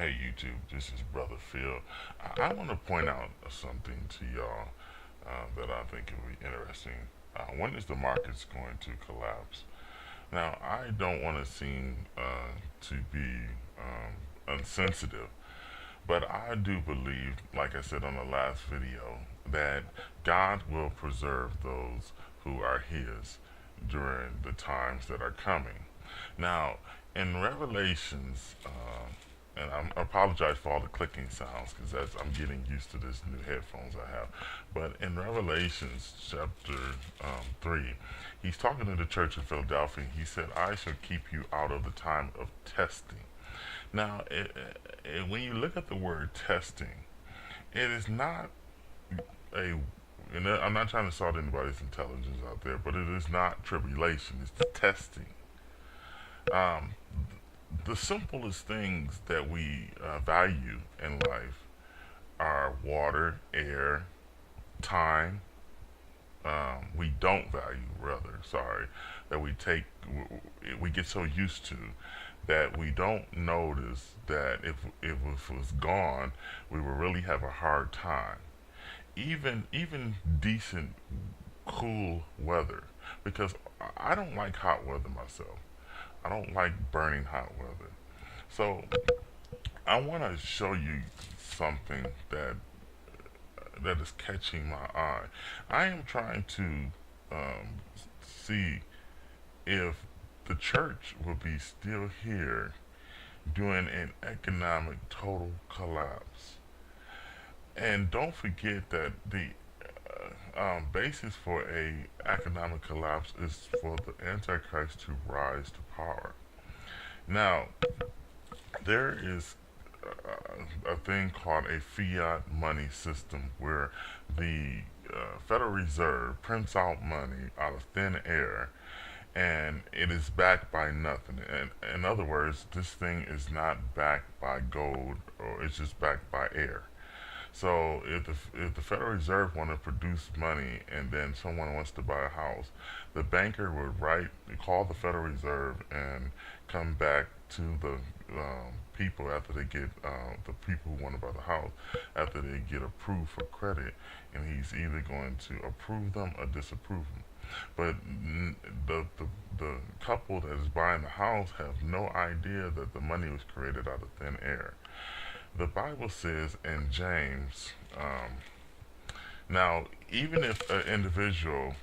Hey YouTube, this is Brother Phil. I want to point out something to y'all that I think will be interesting. When is the markets going to collapse? Now, I don't want to seem to be insensitive, but I do believe, like I said on the last video, that God will preserve those who are His during the times that are coming. Now, in Revelations, and I apologize for all the clicking sounds because I'm getting used to this new headphones I have. But in Revelations chapter 3, he's talking to the church in Philadelphia. He said, I shall keep you out of the time of testing. Now, when you look at the word testing, it is not a, and I'm not trying to insult anybody's intelligence out there, but it is not tribulation, it's testing. Um, the simplest things that we value in life are water, air, time. We don't value, rather, sorry, that we get so used to that we don't notice that if it was gone, we would really have a hard time. Even decent, cool weather, because I don't like hot weather myself. I don't like burning hot weather. So I want to show you something that is catching my eye. I am trying to see if the church will be still here during an economic total collapse. And don't forget that the basis for a economic collapse is for the Antichrist to rise to power. Now, there is a thing called a fiat money system where the Federal Reserve prints out money out of thin air and it is backed by nothing. And in other words, this thing is not backed by gold or it's just backed by air. So if the Federal Reserve want to produce money and then someone wants to buy a house, the banker would call the Federal Reserve and come back to the people after they get the people who want to buy the house after they get approved for credit, and he's either going to approve them or disapprove them. But the couple that is buying the house have no idea that the money was created out of thin air. The Bible says in James, now, even if an individual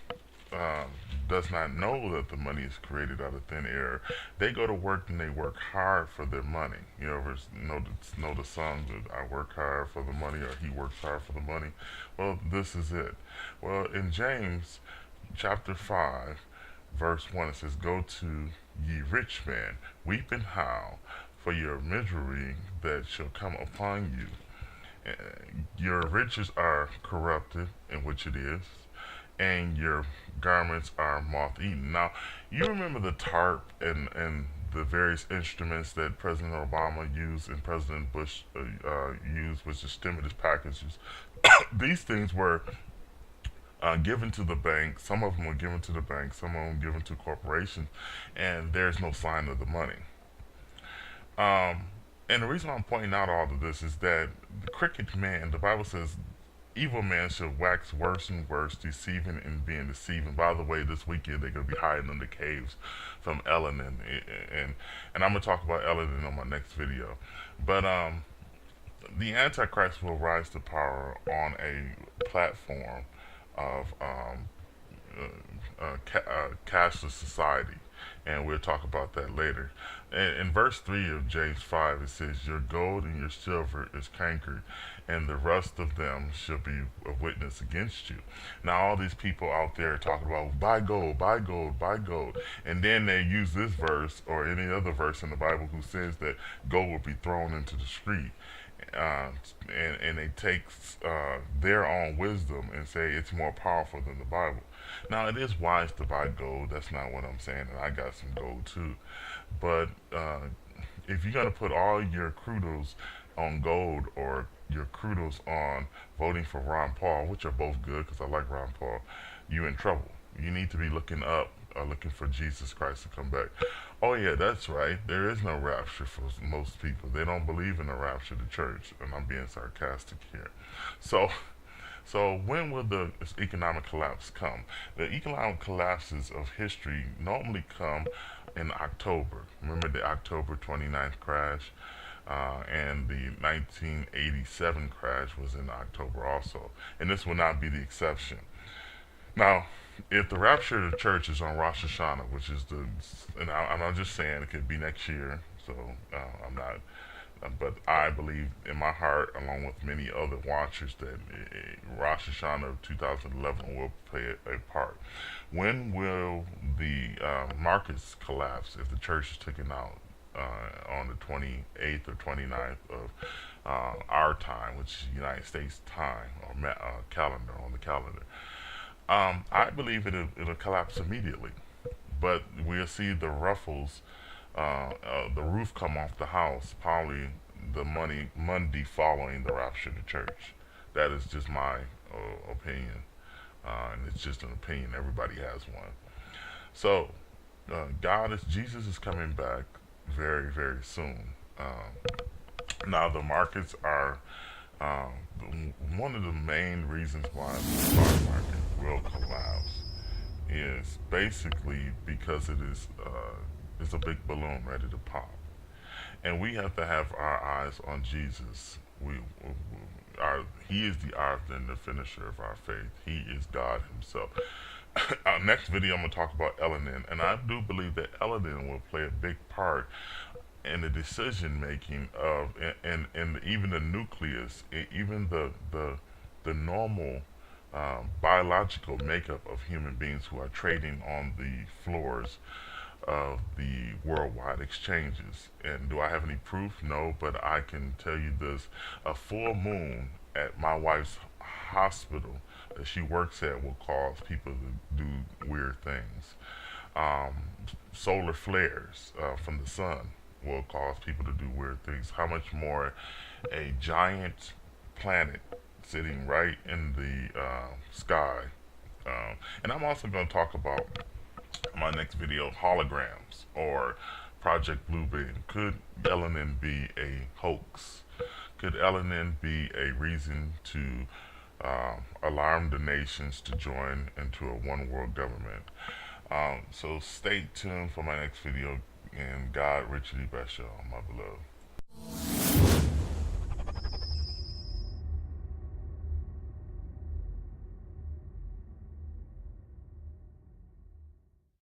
does not know that the money is created out of thin air, they go to work and they work hard for their money. You ever know the song that I work hard for the money or he works hard for the money? Well, this is it. Well, in James chapter 5, verse 1, it says, Go to ye rich men, weep and howl for your misery that shall come upon you. Your riches are corrupted, in which it is, and your garments are moth eaten. Now, you remember the tarp and the various instruments that President Obama used and President Bush used, which is stimulus packages. These things were given to the bank. Some of them were given to the bank, some of them given to corporations, and there's no sign of the money. Um, and the reason I'm pointing out all of this is that the cricket man, the Bible says, evil man shall wax worse and worse, deceiving and being deceived. And by the way, this weekend they're going to be hiding in the caves from Ellen, and I'm going to talk about Ellen on my next video. But the Antichrist will rise to power on a platform of cashless society, and we'll talk about that later. In verse 3 of James 5, it says, Your gold and your silver is cankered, and the rust of them shall be a witness against you. Now, all these people out there talking about buy gold, buy gold, buy gold, and then they use this verse or any other verse in the Bible who says that gold will be thrown into the street. Uh, and they take their own wisdom and say it's more powerful than the Bible. Now, it is wise to buy gold. That's not what I'm saying. And I got some gold too. But if you're going to put all your kudos on gold or your kudos on voting for Ron Paul, which are both good because I like Ron Paul, you're in trouble. You need to be looking up are looking for Jesus Christ to come back. Oh yeah, that's right. There is no rapture for most people. They don't believe in the rapture of the church, and I'm being sarcastic here. So, so when will the economic collapse come? The economic collapses of history normally come in October. Remember the October 29th crash? And the 1987 crash was in October also. And this will not be the exception. Now, if the rapture of the church is on Rosh Hashanah, which is and I'm just saying it could be next year, so I'm not, but I believe in my heart, along with many other watchers, that Rosh Hashanah of 2011 will play a part. When will the markets collapse if the church is taken out on the 28th or 29th of our time, which is United States time or calendar on the calendar? I believe it'll collapse immediately, but we'll see the ruffles, the roof come off the house, probably the Monday following the rapture of the church. That is just my opinion, and it's just an opinion. Everybody has one. So, Jesus is coming back very, very soon. Now the markets are one of the main reasons why the stock market will collapse is basically because it's a big balloon ready to pop, and we have to have our eyes on Jesus. He is the author and the finisher of our faith. He is God Himself. Our next video, I'm going to talk about Elanin, and I do believe that Elanin will play a big part in the decision making of, and even the nucleus, even the normal biological makeup of human beings who are trading on the floors of the worldwide exchanges. And do I have any proof? No, but I can tell you this: a full moon at my wife's hospital that she works at will cause people to do weird things. Um, Solar flares from the sun will cause people to do weird things. How much more a giant planet sitting right in the sky. And I'm also going to talk about my next video holograms or Project Bluebeam. Could Elanin be a hoax? Could Elanin be a reason to alarm the nations to join into a one world government? So stay tuned for my next video, and God richly bless y'all, my beloved.